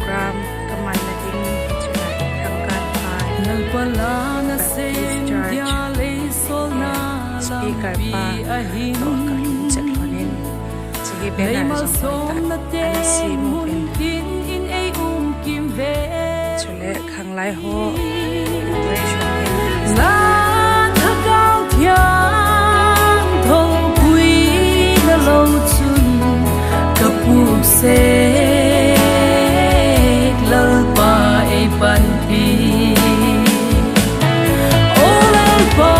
program kaman na din hanggang speaker pa o kakinset ko nin sige benar sa mga anasi mo chule khang lai ho la thagao thiang tho pui na lo chun kapuk se lal pa e ban pi o lal pa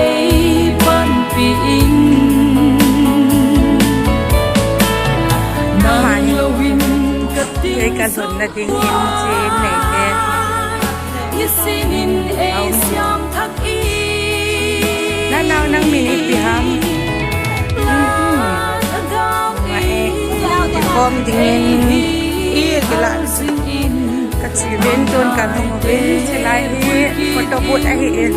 e ban pi in nang lo win kati ka zon na ding in chin nei te sinin e siam thak i na naw nang mini piham kom dingin i kila katsiben ton kan mo ben silai hi photo boot a hi in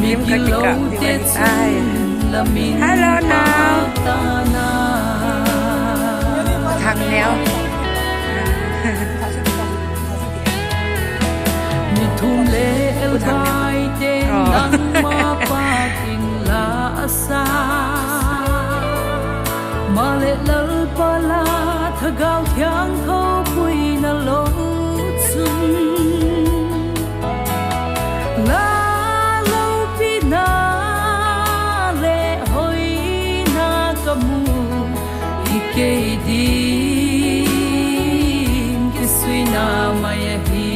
mim katika diwan ai hello now thang neo thum le el bai te nang ma pa king la asa ma le lal pa la thagao thiang tho pui na lo chun la lo pi na le hoi na kamu ike di kisui na mai hi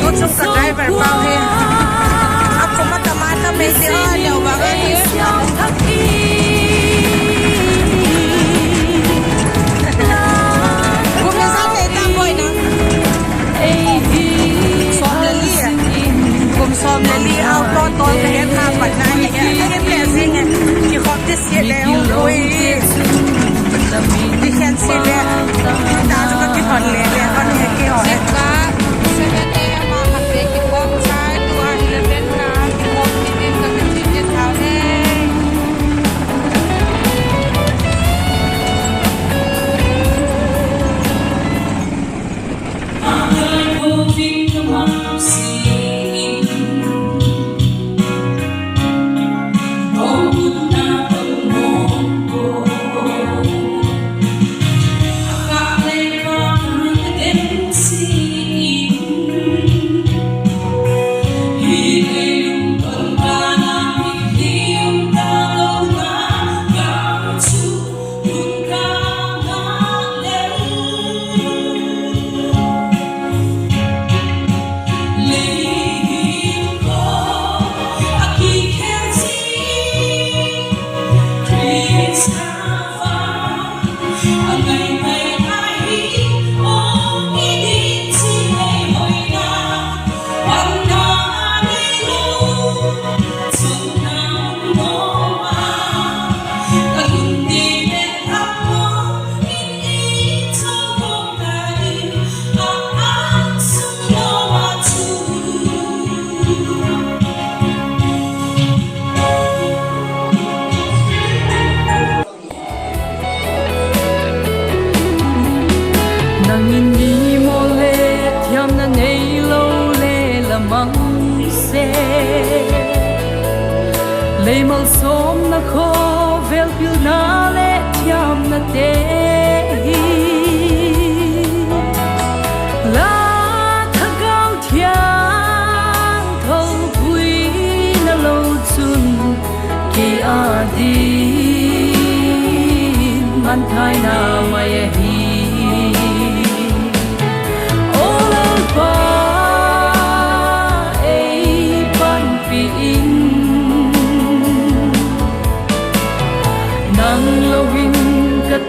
Good sa driver pa he. Ako mata-mata may siya daw ba Kumisan na itang boy na. lấy màu xóm na khô vel piu na le thiam na te la thagao thiang thâu bui na lo chun ki adin man thai na mai hi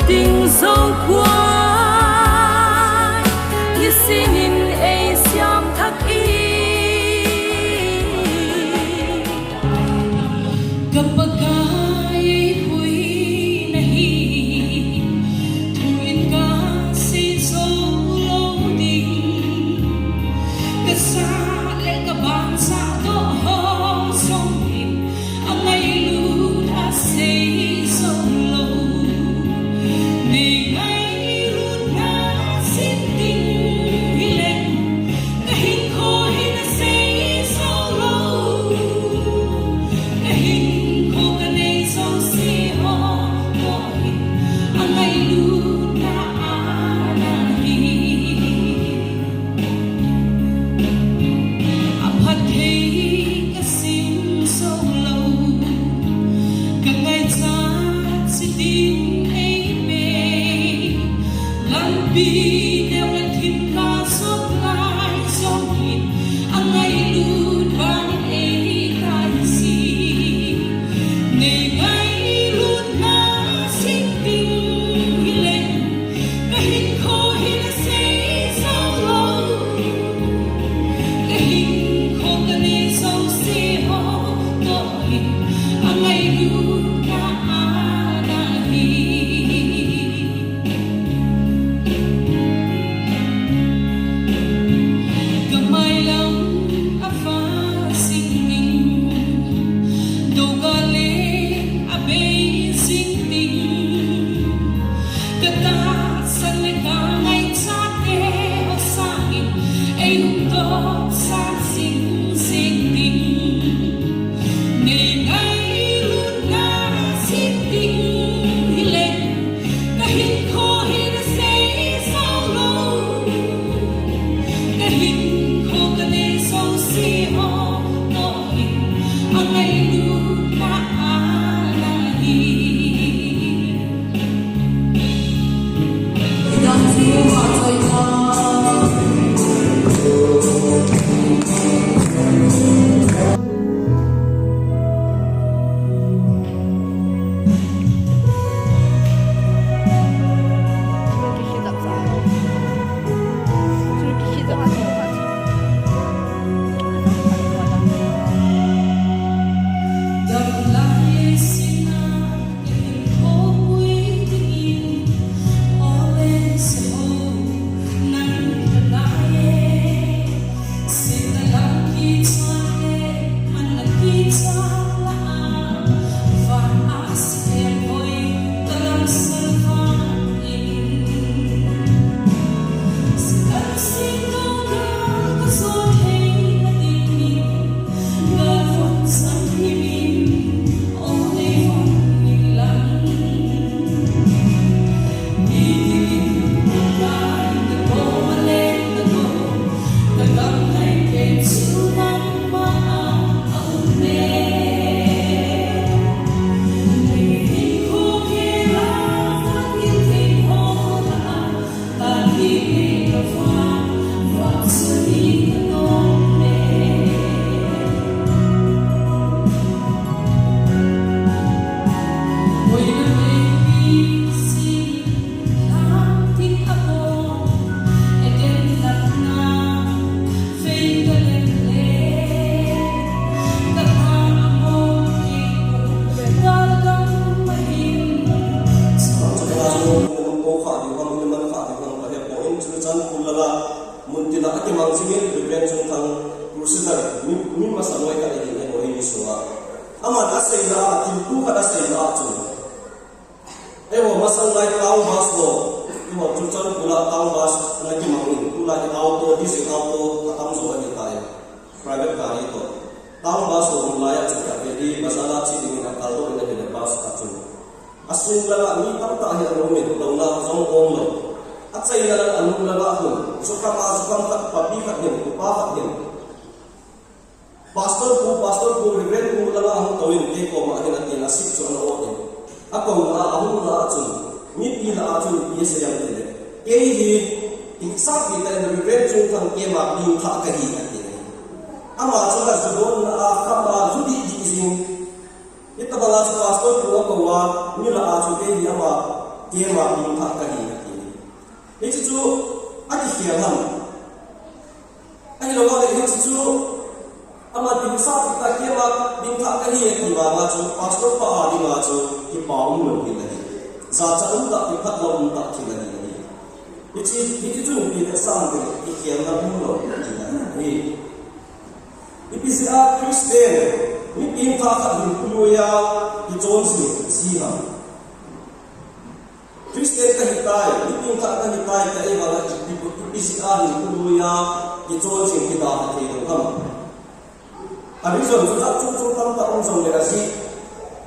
tình sâu quá như xin in ấy xiêm thắc y gặp bậc ai vui nahi thuin ca xin sâu lâu tình cái xa lệ cái bàn xa đó ho sông hình anh ấy luôn đã xây sâu lâu vì nếu là thịt ca sốt lại sông hình anh ấy luôn bán ấy cái gì ngày ngày luôn na xin tình lên cái hình khô hình sẽ sao lâu cái hình khô cái này sâu sẽ ho tội anh ấy luôn na aman asay na timpu ka asay na chu ewo masang lai tao bas lo ewo chuchan pula tao bas na ki mangin pula ni auto di se auto atam so ani tai private gari to tao bas lo mulaya chu ka hi masala chi ding na kaldo ina de pas atun asun lala ni tamta hi anu me tawna zong ong lo atsai na anu lala hun sukama sukam tak papi khat hin pa khat hin pastor ko reverend ko lala hun tawin te ko ma hin atin asik chu an o de akong la ahun la atun mi pi la atun pi se yang de ke hi iksa pi ta reverend chu thang ke ma pi tha ka hi atin ama chu la zon a khama zudi ji jing ita bala pastor ko wa ni la a chu ke hi ama ke ma pi tha ka hi atin ni chu ati hian ham ai lo ga ni chu ama tin sa ta ke ma ding tha ka hi ti wa ma chu pastor pa a di ma chu ki pa um lo ki la za cha um ta ki phat lo um ta ki la ni chi chu ni ta sa de ki hian na um lo ki la ni ipisia Christian ni tin tha ka din ku ya ki chon si ha Christian ka hitai ni tin tha ka hitai ka e wala ki ipisia ni ku ya ki chon si ki da ha the lo kam Abi zon sudah cucuk tanpa unsur negasi,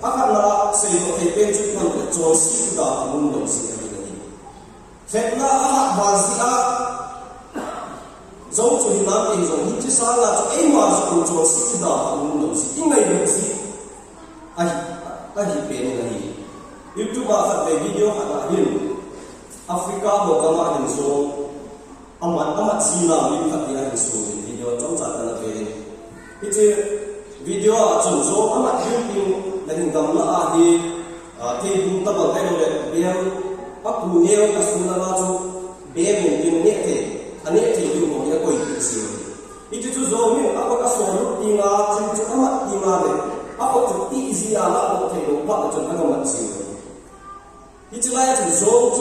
akanlah sehingga TPN cukup josi sudah mundung sih lagi. Karena anak bahasa zon cuci nanti zon hiji salah tu masuk josi sudah mundung sih. Ingat itu sih, TPN lagi. Itu bahasa video hadahin Afrika beragama yang zon amat Cina lihat dia yang zon video contoh lagi. Itu video contoh amat penting dan gambar di tebung tabal kayu le biar aku nyew kasuna laju biar mungkin nete ane itu mau ya koi sih itu tu zomi apa kasur tinggal cuci amat tinggal le apa tu easy ala aku tebung pak tu nak amat sih itu lah tu zom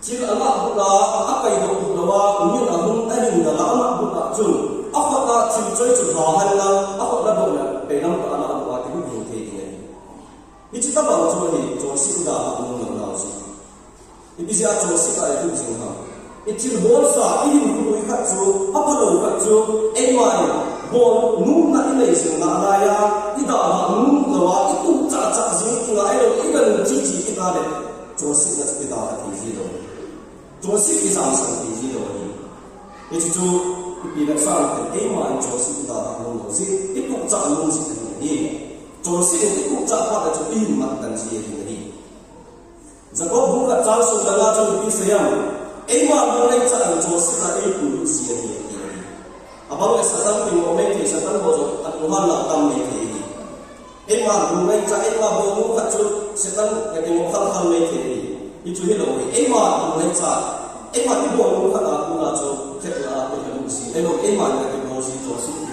cil amat buka apa itu bawa unyil ahun tadi dalam amat buka cun apa tak cuci bahan lah apa dah boleh penam tak anak buat itu belum tiada itu tak bawa cuci josi dah aku mengenal sih itu siapa josi tak itu singha itu bolsa ini bukan ikat cu apa lo ikat cu emai bol nun nak ini singha raya tidak ada nun lawa itu cacat sih tinggal itu ikan cici kita deh josi nak kita hati sih lo josi kita masuk hati lo itu tu bila sang emai josi kita aku sih itu cacat nun sih ni josi itu cacat pada tu imat dan sih ni Jakob buka cal saudara tu di sayang emai mulai cacat josi tak itu sih ni abang esatan tengok mesti esatan bojok Tuhan nak tam mesti emai mulai cacat emai bolu kat tu setan tengok hal mesti itu hilang emai mulai cacat emai tu bolu kat aku nak tu kerana aku sih emai nak josi ni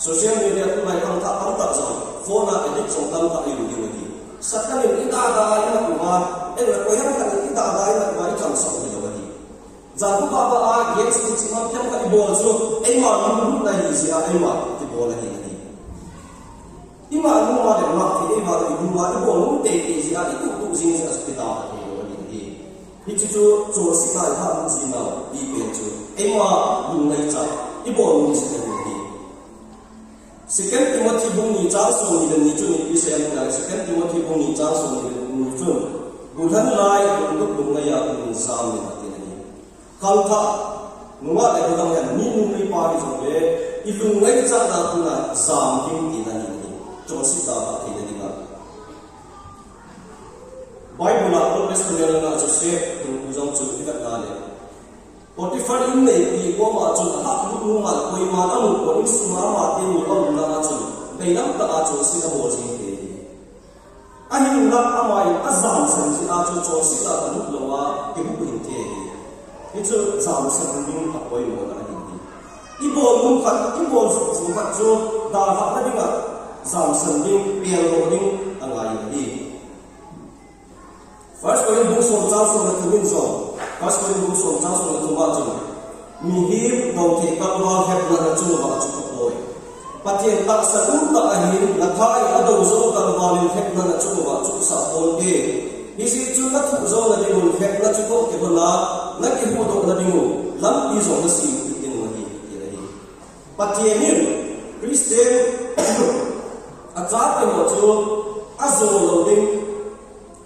Social media tu mai kang tak jauh, phone nak edit songtam tak ilu lagi. Sekarang ini kita ada yang kuat, kau yang kan kita ada yang kuat jam satu lagi. Jangan apa game sedikit macam kat bol so, malu lagi sih, di bol lagi. Malu ada nak di bol bol teh sih, itu sini sih kita lagi. Itu tu josi lah, tak sih mau di bencu. Malu lagi cak, di bol sih lagi. Second Timothy bung ni jar song ni ni chun ni se am second Timothy bung ni jar song ni chun bulan lai untuk bung ya ni sam ni ati ni kaltha nuwa le dang ya ni nu ni pa ni so le ilung ngai cha da tu na sam king ti na ni josi da ba ti ni ba Bible la Old Testament na so se tu jong chu ti ka le Potifar in nei pi ko ma chun ha lu ma koi ma ang ko ni suma ma te ni ko na chun beilam ta a chu si na bo jing te a hin la amai azam san si a chu chu si la lu lo wa ke bu hin te ni chu zam san ni a koi mo na ni i bo mun khat i bo su khat chu da ha ta dinga zam san ni pe ro ding angai ni First point book so cha so na tumin so First point book so cha so na tuba chu mi hi do the ka wa hep na chu ba chu ko poi patien tak sa un ta ahin la thai ado zo ka wa lin hep na chu ba chu sa pol ge hi si chu na thu zo na ding hep na chu ko ke bala na ki mo do na ding lam pi zo na si tin wa hi patien ni Christian cha pe mo chu a zo lo ding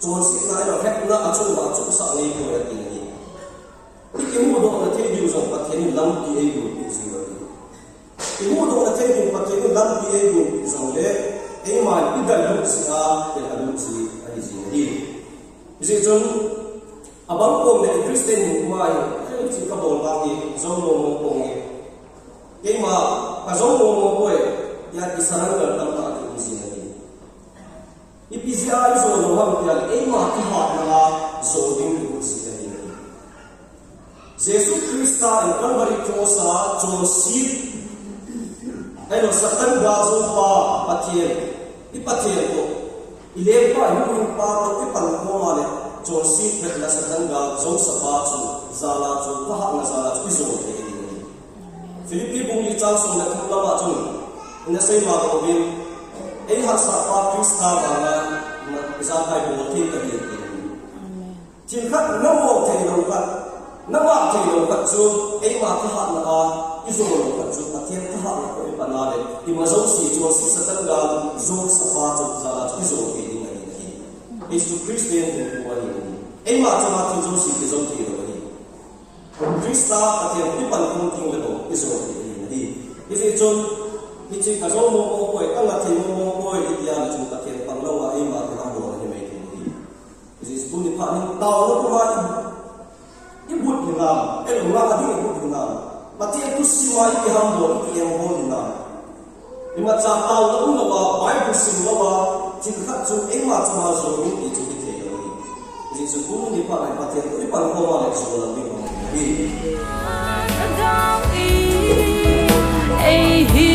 chon si na lo khep na a chu ma chu sa nei ko ya ti ni ki mu do na the di zo pa the ni lam ki ei bu ti si lo ki mu do na the di pa the ni lam ki ei bu ti zo le ei ma i da lu si a te a lu si a ni si ni ji chon abang ko le Christian ni mai khel chi ka bol ba ki zo mo mo ko ni ei ma ka zo mo mo ko ya ki sarang la tam ta ti si ni ipizia zo lo ham ya ei ma ki ha na zo ding lu si ni Jesus Christa in Calvary cross a John seed hello satan ga zo pa patien ipatien ko ile pa hu pa to ipan ko ma le John seed na satan ga zo sa pa chu zala chu pa ha na zala chu zo te Philippi bung yi chang so na thum la ma chu ina sei ma ko bin ei ha sa pa Christa ga na za kai bo ti ka ni tin khat no mo te no ka na ma te lo ka chu ei ma ka ha na a i zo lo ka chu pa thiam ka ha na ko pa na le i ma zo si chu si sa tan ga zo sa pa chu za la chu zo ke ni ni is to Christian de ko ni ei ma chu ma chu zo si ke zo ti lo ni Christa ka thiam pi pan kong ting le ko i zo ke ni ni is it chon ni chi ka zo mo ko ko ka la thi mo mo ko i ti ya chu ka thiam pang lo wa ei ma ka ha lo ni me ke ni is bu ni pa ni tao lo ko ma ibut hinam elo la adi ibut hinam mati aku siwai ki hambo ki yang ho hinam lima cha tau la un wa bai bu sim la wa tin khat chu eng ma cha ma zo ni ti chu ti te yo ni ji chu ku ni pa lai pa te ni pa ko ma le zo la ni ko ni ai hi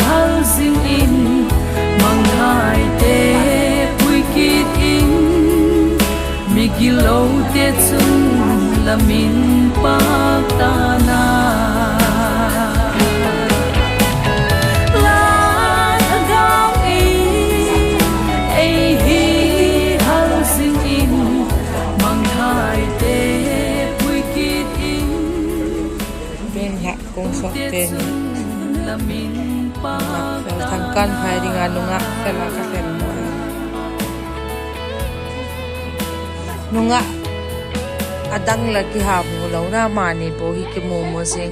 hal sing in mang hai te pui kit in migilo te chung lamin pagtana lan agaw ai hi hal sing in mang hai te pui kit in ben ha kong sok ten lamin fel thang kan phai ring anunga kala ka sen mo nunga adang lagi ha mu lo na ma ni bo hi ke mo mo se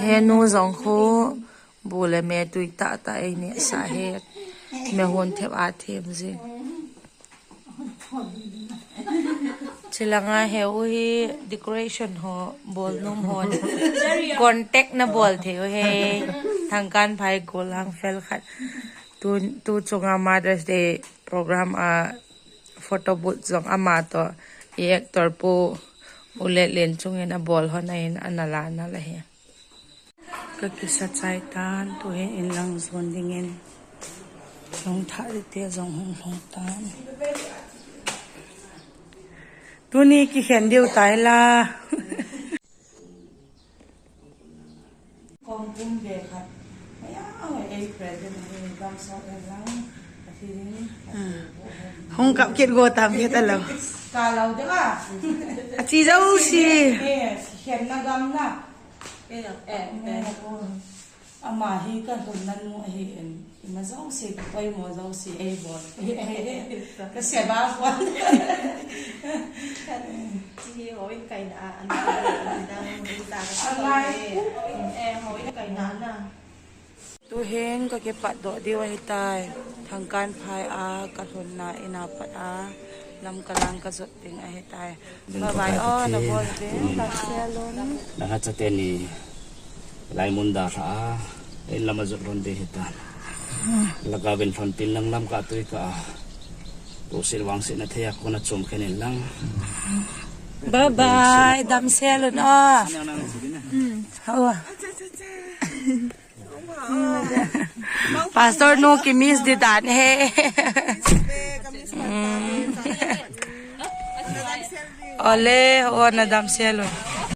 he no zong kho bo le me tu ta ta ai ni sa he me hon thep a them se chilanga he o hi decoration ho bol nom hon contact na bol the he thang kan phai golang fel khat tu chunga Mother's Day program a photo booth zong ama to actor po ulet len chungin a bol honain anala na la he ka kisa chai tan to he in lang zon dingin long tha te zong hong hong tan tu ni ki khen deu tai la kong pum de khat ya ai present he gam so lang hong kap ket go tam ket alo Kalau dia kan, chi dâu si khen na gam na, ama hi kan tu nan mo hi en, ima dâu si quay mo dâu si ai bol, cái xe ba quan, chị hỏi cái nào anh đang đi ta cái em hỏi cái nào nè tu heng ka ke pat do diwa hitai thangkan phai a ka thon na ina pat a lam kalang ka zot ting a hitai bye bye on na bol de ta selon na ha chateni lai munda tha en lama zot ron de hitan lagaben fam pin lang lam ka tui ka to silwang se na thaya ko na chom khenin lang bye bye dam selon a hawa Pastor no kimis di dan he ole o na dam selon